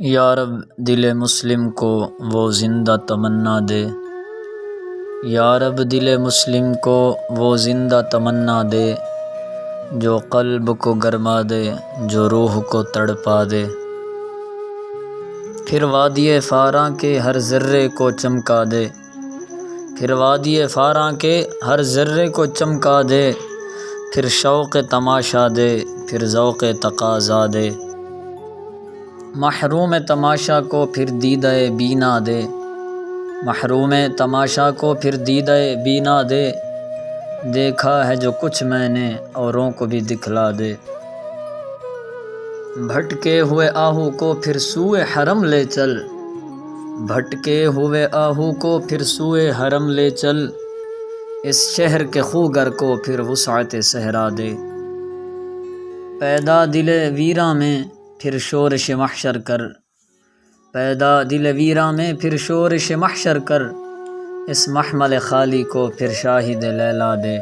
یا رب دل مسلم کو وہ زندہ تمنا دے، یا رب دل مسلم کو وہ زندہ تمنا دے، جو قلب کو گرما دے، جو روح کو تڑپا دے۔ پھر وادی فاراں کے ہر ذرے کو چمکا دے، پھر وادی فاراں کے ہر ذرے کو چمکا دے، پھر شوق تماشا دے، پھر ذوق تقاضا دے۔ محروم تماشا کو پھر دیدہ بینا دے، محروم تماشا کو پھر دیدہ بینا دے، دیکھا ہے جو کچھ میں نے اوروں کو بھی دکھلا دے۔ بھٹکے ہوئے آہو کو پھر سوئے حرم لے چل، بھٹکے ہوئے آہو کو پھر سوئے حرم لے چل، اس شہر کے خوگر کو پھر وسعت صحرا دے۔ پیدا دل ویراں میں پھر شورش محشر کر، پیدا دل ویراں میں پھر شورش محشر کر، اس محمل خالی کو پھر شاہد لیلا دے۔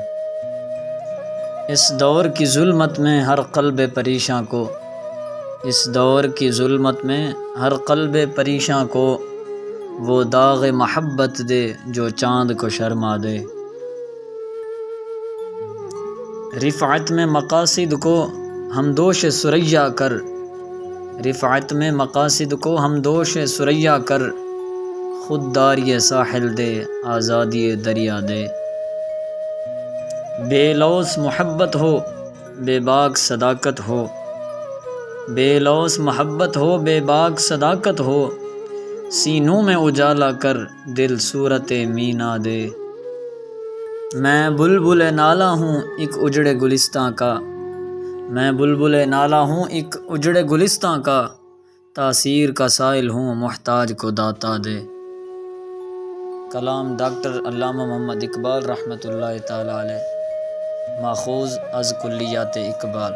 اس دور کی ظلمت میں ہر قلب پریشاں کو، اس دور کی ظلمت میں ہر قلب پریشاں کو، وہ داغ محبت دے جو چاند کو شرما دے۔ رفعت میں مقاصد کو ہمدوش ثریا کر، رفعت میں مقاصد کو ہمدوش ثریا کر، خود داری ساحل دے، آزادی دریا دے۔ بے لوث محبت ہو، بے باک صداقت ہو، بے لوث محبت ہو، بے باک صداقت ہو، سینوں میں اجالا کر دل صورت مینا دے۔ میں بلبل نالہ ہوں ایک اجڑے گلستاں کا، میں بلبل نالہ ہوں ایک اجڑے گلستاں کا، تاثیر کا سائل ہوں محتاج کو داتا دے۔ کلام ڈاکٹر علامہ محمد اقبال رحمۃ اللہ تعالی علیہ، ماخوذ از کلیات اقبال۔